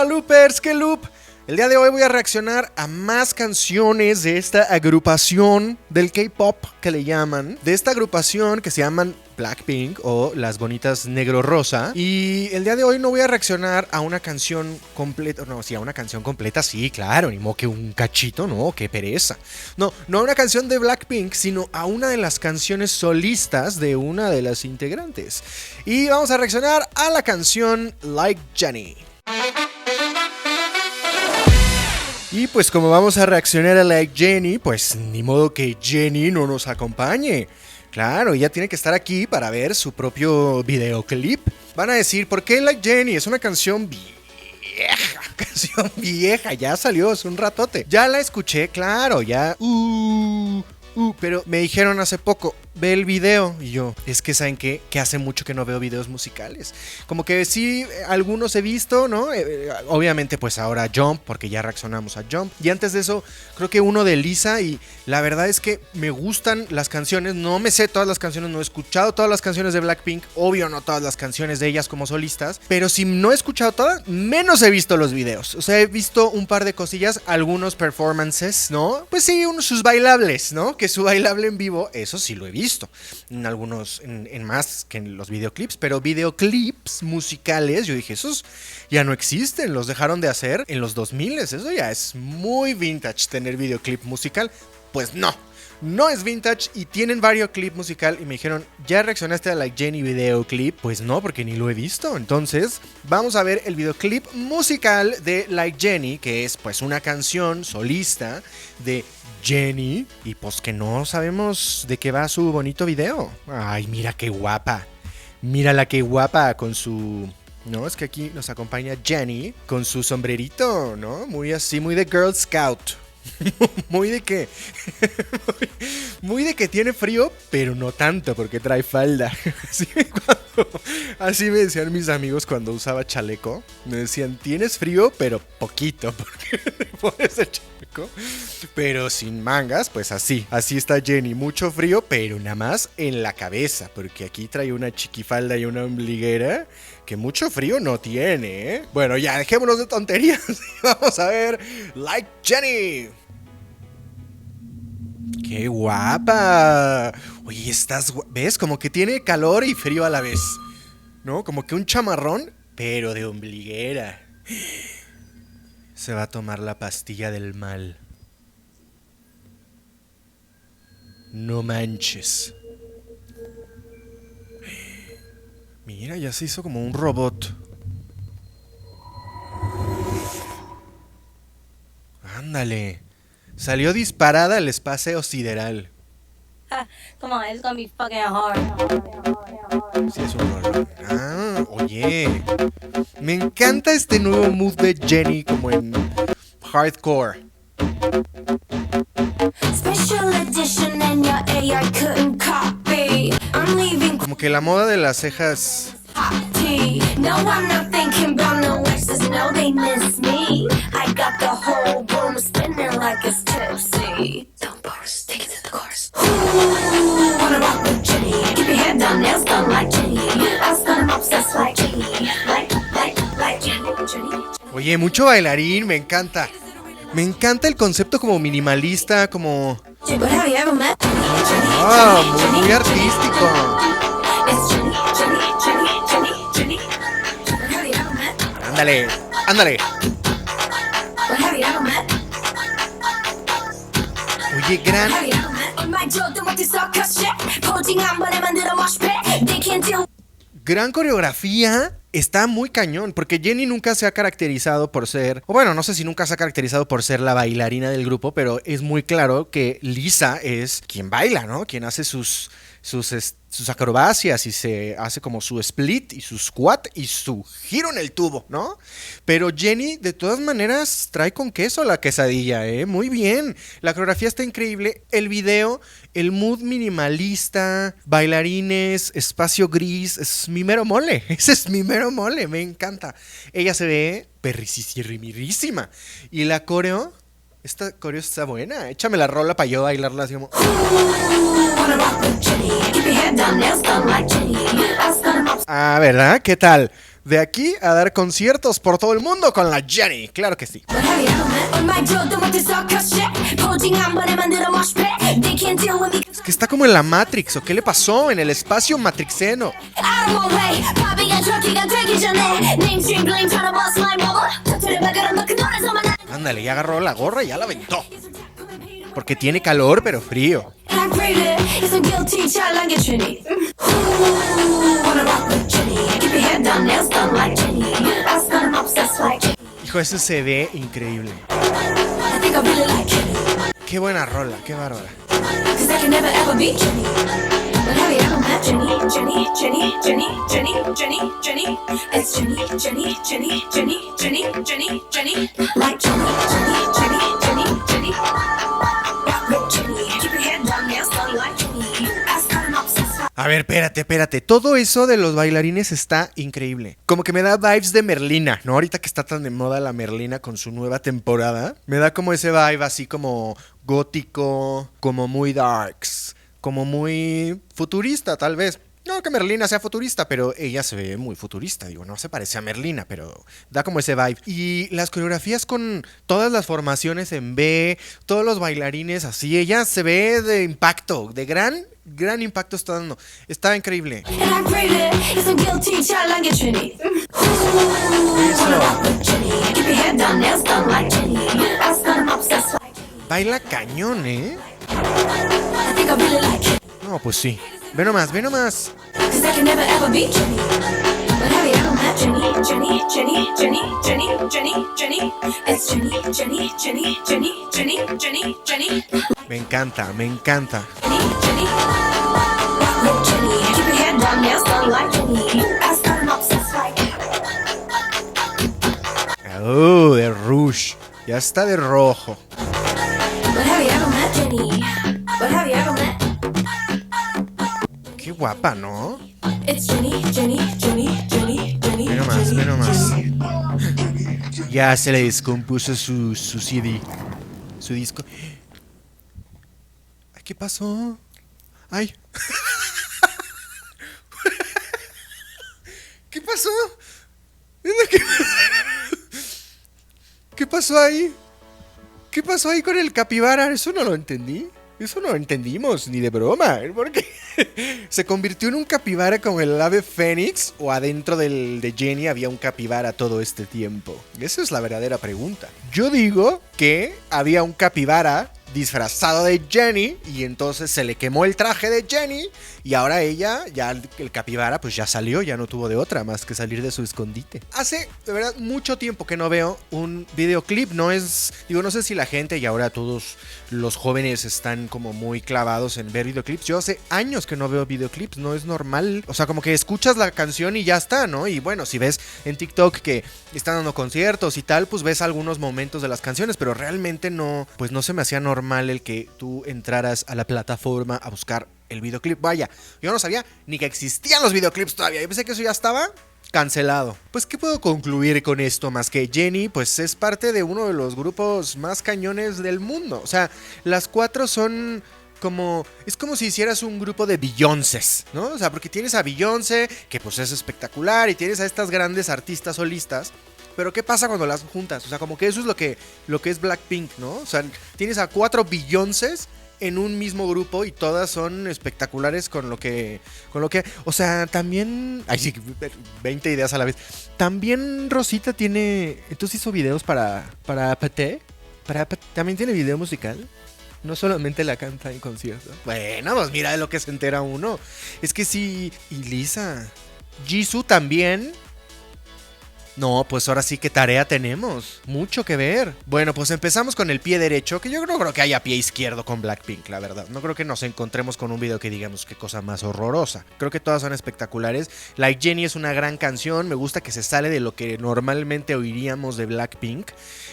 Hola loopers, ¿qué loop? El día de hoy voy a reaccionar a más canciones de esta agrupación del K-pop que le llaman. De esta agrupación que se llaman Blackpink o Las Bonitas Negro Rosa. Y el día de hoy no voy a reaccionar a una canción completa. No, sí, a una canción completa, sí, claro. Ni modo que un cachito, no, qué pereza. No a una canción de Blackpink, sino a una de las canciones solistas de una de las integrantes. Y vamos a reaccionar a la canción Like Jenny. Y pues como vamos a reaccionar a Like Jenny, pues ni modo que Jenny no nos acompañe. Claro, ella tiene que estar aquí para ver su propio videoclip. Van a decir, ¿por qué Like Jenny? Es una canción vieja, ya salió hace un ratote. Ya la escuché, claro, ya. Pero me dijeron hace poco, ve el video. Y yo, es que ¿saben qué? Que hace mucho que no veo videos musicales. Como que sí, algunos he visto, ¿no? Obviamente pues ahora Jump, porque ya reaccionamos a Jump. Y antes de eso, creo que uno de Lisa. Y la verdad es que me gustan las canciones. No me sé todas las canciones, no he escuchado todas las canciones de Blackpink. Obvio no todas las canciones de ellas como solistas. Pero si no he escuchado todas, menos he visto los videos. O sea, he visto un par de cosillas, algunos performances, ¿no? Pues sí, sus bailables, ¿no? Que su bailable en vivo, eso sí lo he visto. En algunos, en más que en los videoclips, pero videoclips musicales, yo dije, esos ya no existen, los dejaron de hacer en los 2000, eso ya es muy vintage tener videoclip musical. Pues no es vintage y tienen videoclip musical y me dijeron, ¿ya reaccionaste a Like Jenny videoclip? Pues no, porque ni lo he visto. Entonces vamos a ver el videoclip musical de Like Jenny, que es pues una canción solista de Jenny y pues que no sabemos de qué va su bonito video. Ay, mira qué guapa. Mírala qué guapa con su... No, es que aquí nos acompaña Jenny con su sombrerito, ¿no? Muy así, muy de Girl Scout. Muy de que muy de que tiene frío, pero no tanto porque trae falda. Así me decían mis amigos cuando usaba chaleco. Me decían, tienes frío, pero poquito, porque te pones el chaleco, pero sin mangas. Pues así está Jenny, mucho frío, pero nada más en la cabeza, porque aquí trae una chiquifalda y una ombliguera que mucho frío no tiene, ¿eh? Bueno, ya dejémonos de tonterías y vamos a ver Like Jenny. ¡Qué guapa! Oye, ¿ves? Como que tiene calor y frío a la vez, ¿no? Como que un chamarrón, pero de ombliguera. Se va a tomar la pastilla del mal. No manches. Mira, ya se hizo como un robot. Ándale. Salió disparada al espacio sideral. Come on, it's gonna be fucking hard. Sí, es un rollo. Ah, oye. Me encanta este nuevo move de Jenny como en hardcore. Special edition and your AI couldn't copy. I'm leaving Como que la moda de las cejas. hot tea. No, I'm not thinking about no exes. No, they miss me. I got the whole room spinning like it's tipsy. Don't burst, take it to the chorus. Ooh, wanna rock with Jenny? Keep your head down, nails done like Jenny. I was gonna obsessed like Jenny. Like Jenny. Oye, mucho bailarín, me encanta. Me encanta el concepto como minimalista, como... But have you ever met muy artístico. It's Jenny. But have you ever met? Ándale. But have you ever met? Oye, gran... Have you ever met? 엄마 저도 못해 circus shit. 포징 한 번에 만들어 mosh pit. They can't deal. Gran coreografía. Está muy cañón, porque Jenny nunca se ha caracterizado por ser, o bueno, no sé si nunca se ha caracterizado por ser la bailarina del grupo, pero es muy claro que Lisa es quien baila, ¿no? Quien hace sus acrobacias y se hace como su split y su squat y su giro en el tubo, ¿no? Pero Jenny de todas maneras trae con queso la quesadilla, ¿eh? Muy bien, la coreografía está increíble, el video, el mood minimalista, bailarines, espacio gris, es mi mero mole, ese es mi mero mole, me encanta. Ella se ve perricisirrimirísima y la coreo... Esta coreo está buena. Échame la rola para yo bailarla así como... Ah, ¿verdad? ¿Qué tal? de aquí a dar conciertos por todo el mundo con la Jennie. Claro que sí. Es que está como en la Matrix, ¿o qué le pasó? En el espacio matrixeno. Ándale, ya agarró la gorra y ya la aventó. Porque tiene calor, pero frío. Hijo, eso se ve increíble. Qué buena rola, qué bárbara. A ver, espérate. Todo eso de los bailarines está increíble. Como que me da vibes de Merlina, ¿no? Ahorita que está tan de moda la Merlina con su nueva temporada. Me da como ese vibe así como gótico, como muy darks, como muy futurista tal vez. No que Merlina sea futurista, pero ella se ve muy futurista. Digo, no se parece a Merlina, pero da como ese vibe. Y las coreografías con todas las formaciones en B, todos los bailarines así, ella se ve de impacto, de gran impacto está dando. Está increíble. Baila cañón, ¿eh? No, pues sí. Ve nomás. Me encanta. Oh, de Rouge. Ya está de rojo. Qué guapa, ¿no? Ve nomás. Ya se le descompuso su CD. Su disco. Ay, ¿qué pasó? Ay. ¿Qué pasó? ¿Qué pasó ahí? ¿Qué pasó ahí con el capibara? Eso no lo entendí. Eso no lo entendimos, ni de broma. Porque se convirtió en un capibara como el ave fénix, o adentro de Jennie había un capibara todo este tiempo. Esa es la verdadera pregunta. Yo digo que había un capibara disfrazado de Jennie y entonces se le quemó el traje de Jennie y ahora ella, ya el capibara pues ya salió, ya no tuvo de otra más que salir de su escondite. Hace de verdad mucho tiempo que no veo un videoclip, no sé si la gente y ahora todos los jóvenes están como muy clavados en ver videoclips. Yo hace años que no veo videoclips, no es normal, o sea, como que escuchas la canción y ya está, ¿no? Y bueno, si ves en TikTok que están dando conciertos y tal, pues ves algunos momentos de las canciones, pero realmente no, pues no se me hacía normal el que tú entraras a la plataforma a buscar el videoclip. Vaya, yo no sabía ni que existían los videoclips todavía. Yo pensé que eso ya estaba cancelado. Pues, ¿qué puedo concluir con esto? Más que Jennie, pues es parte de uno de los grupos más cañones del mundo. O sea, las cuatro son como... Es como si hicieras un grupo de Beyoncés, ¿no? O sea, porque tienes a Beyoncé, que pues es espectacular, y tienes a estas grandes artistas solistas. Pero ¿qué pasa cuando las juntas? O sea, como que eso es lo que es Blackpink, ¿no? O sea, tienes a 4 Beyoncés en un mismo grupo y todas son espectaculares con lo que... O sea, también... Ay, sí, 20 ideas a la vez. También Rosita tiene... Entonces hizo videos para PT. También tiene video musical. No solamente la canta en concierto. Bueno, pues mira de lo que se entera uno. Es que sí... Y Lisa. Jisoo también... No, pues ahora sí que tarea tenemos. Mucho que ver. Bueno, pues empezamos con el pie derecho, que yo no creo que haya pie izquierdo con Blackpink, la verdad. No creo que nos encontremos con un video que digamos qué cosa más horrorosa. Creo que todas son espectaculares. Like Jennie es una gran canción. Me gusta que se sale de lo que normalmente oiríamos de Blackpink.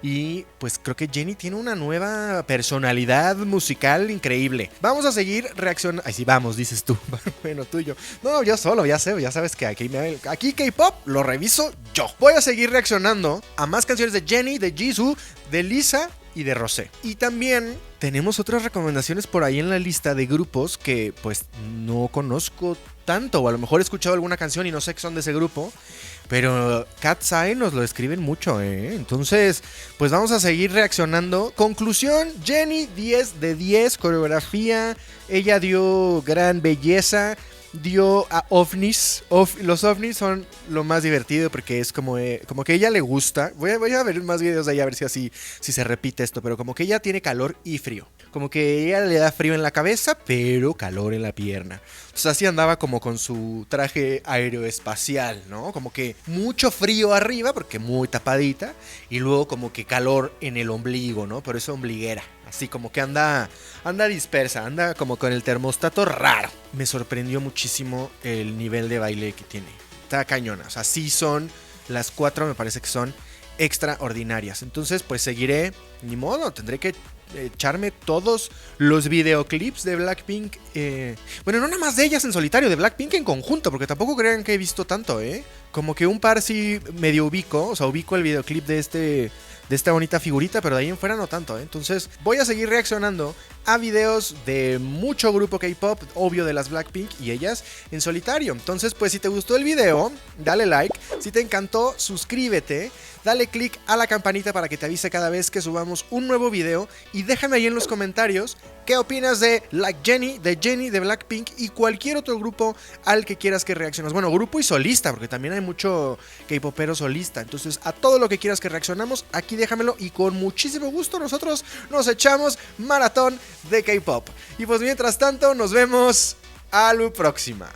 Y pues creo que Jennie tiene una nueva personalidad musical increíble. Vamos a seguir reaccionando. Ay, sí, vamos, dices tú. Bueno, tú y yo. No, yo solo, ya sabes que aquí K-pop lo reviso yo. Voy a seguir reaccionando a más canciones de Jennie, de Jisoo, de Lisa y de Rosé. Y también tenemos otras recomendaciones por ahí en la lista de grupos que pues no conozco tanto, o a lo mejor he escuchado alguna canción y no sé que son de ese grupo. Pero Cat's Eye nos lo escriben mucho, ¿eh? Entonces, pues vamos a seguir reaccionando. Conclusión, Jennie, 10 de 10, coreografía. Ella dio gran belleza. Dio a ovnis. Los ovnis son lo más divertido porque es como que a ella le gusta. Voy a ver más videos de ella a ver si se repite esto. Pero como que ella tiene calor y frío. Como que ella le da frío en la cabeza, pero calor en la pierna. Entonces así andaba como con su traje aeroespacial, ¿no? Como que mucho frío arriba porque muy tapadita. Y luego como que calor en el ombligo, ¿no? Por eso ombliguera. Así como que anda dispersa, anda como con el termostato raro. Me sorprendió muchísimo el nivel de baile que tiene. Está cañona. O sea, sí son las 4, me parece que son extraordinarias. Entonces, pues seguiré. Ni modo, tendré que echarme todos los videoclips de Blackpink. Bueno, no nada más de ellas en solitario, de Blackpink en conjunto, porque tampoco crean que he visto tanto, ¿eh? Como que un par sí medio ubico. O sea, ubico el videoclip de esta bonita figurita, pero de ahí en fuera no tanto, ¿eh? Entonces voy a seguir reaccionando a videos de mucho grupo K-pop, obvio de las Blackpink y ellas en solitario. Entonces, pues si te gustó el video, dale like. Si te encantó, suscríbete. Dale click a la campanita para que te avise cada vez que subamos un nuevo video. Y déjame ahí en los comentarios qué opinas de Jennie, de Blackpink y cualquier otro grupo al que quieras que reacciones. Bueno, grupo y solista, porque también hay mucho K-popero solista. Entonces, a todo lo que quieras que reaccionamos, aquí déjamelo y con muchísimo gusto nosotros nos echamos maratón de K-pop. Y pues mientras tanto, nos vemos a la próxima.